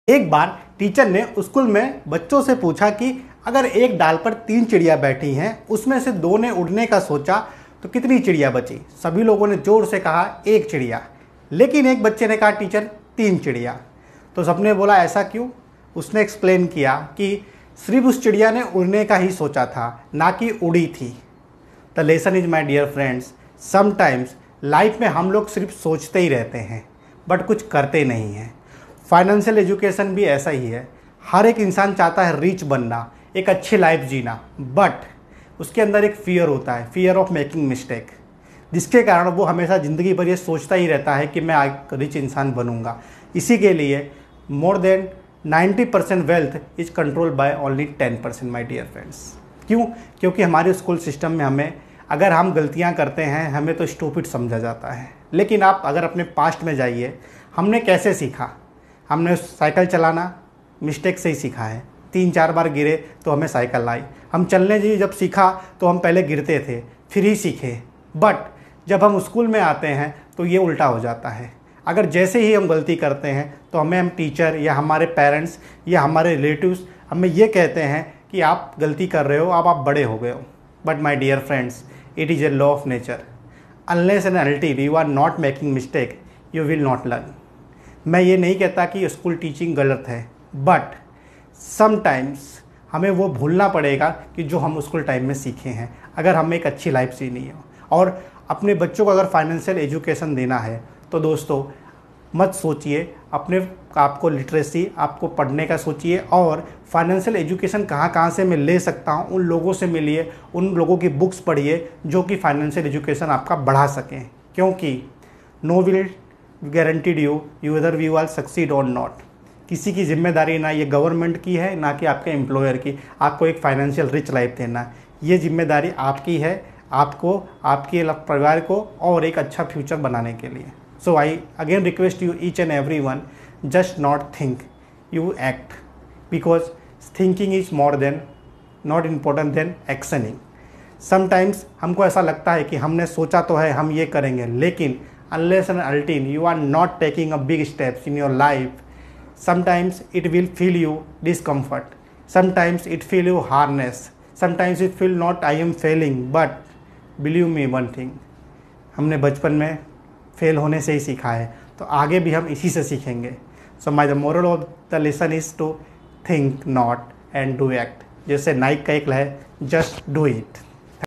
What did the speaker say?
एक बार टीचर ने स्कूल में बच्चों से पूछा कि अगर एक डाल पर 3 चिड़िया बैठी हैं, उसमें से 2 ने उड़ने का सोचा तो कितनी चिड़िया बची। सभी लोगों ने जोर से कहा 1 चिड़िया, लेकिन एक बच्चे ने कहा टीचर 3 चिड़िया। तो सबने बोला ऐसा क्यों। उसने एक्सप्लेन किया कि सिर्फ उस चिड़िया ने उड़ने का ही सोचा था, ना कि उड़ी थी। The lesson is my dear friends, sometimes life में हम लोग सिर्फ सोचते ही रहते हैं बट कुछ करते नहीं हैं। फाइनेंशियल एजुकेशन भी ऐसा ही है। हर एक इंसान चाहता है रिच बनना, एक अच्छी लाइफ जीना, बट उसके अंदर एक फियर होता है, फियर ऑफ मेकिंग मिस्टेक, जिसके कारण वो हमेशा ज़िंदगी भर ये सोचता ही रहता है कि मैं एक रिच इंसान बनूंगा। इसी के लिए more than 90% wealth is control by only 10% my dear friends. क्यों? क्योंकि हमारे स्कूल सिस्टम में हमें अगर हम गलतियां करते हैं हमें तो स्टूपिड समझा जाता है। लेकिन आप अगर अपने पास्ट में जाइए, हमने कैसे सीखा। हमने साइकिल चलाना मिस्टेक से ही सीखा है। 3-4 बार गिरे तो हमें साइकिल आई। हम चलने जी जब सीखा तो हम पहले गिरते थे फिर ही सीखे। बट जब हम स्कूल में आते हैं तो ये उल्टा हो जाता है। अगर जैसे ही हम गलती करते हैं तो हम टीचर या हमारे पेरेंट्स या हमारे रिलेटिव्स हमें ये कहते हैं कि आप गलती कर रहे हो, अब आप बड़े हो गए हो। But my dear friends, it is a law of nature. Unless and until you are not making mistake you will not learn. मैं ये नहीं कहता कि स्कूल टीचिंग गलत है, बट समटाइम्स हमें वो भूलना पड़ेगा कि जो हम स्कूल टाइम में सीखे हैं, अगर हमें एक अच्छी लाइफ जीनी हो। और अपने बच्चों को अगर फाइनेंशियल एजुकेशन देना है तो दोस्तों मत सोचिए अपने आपको लिटरेसी, आपको पढ़ने का सोचिए और फाइनेंशियल एजुकेशन कहाँ कहाँ से मैं ले सकता हूँ, उन लोगों से मिलिए, उन लोगों की बुक्स पढ़िए जो कि फाइनेंशियल एजुकेशन आपका बढ़ा सकें। क्योंकि नो विल गारंटीड यू इधर यू आर सक्सीड और नॉट। किसी की जिम्मेदारी ना ये गवर्नमेंट की है ना कि आपके एम्प्लॉयर की, आपको एक फाइनेंशियल रिच लाइफ देना। ये जिम्मेदारी आपकी है, आपको, आपके परिवार को और एक अच्छा फ्यूचर बनाने के लिए। So I again request you each and everyone, just not think, you act, because thinking is more than not important than actioning. Sometimes हमको ऐसा लगता है कि हमने सोचा तो है हम ये करेंगे, लेकिन unless and until you are not taking a big steps in your life, sometimes it will feel you discomfort, sometimes it feel you harness, sometimes it feel not I am failing, but believe me one thing, हमने बचपन में fail होने से ही सीखा है तो आगे भी हम इसी से सीखेंगे। So my the moral of the lesson is to think not and do act. जैसे नाइक का एक है, जस्ट डू इट।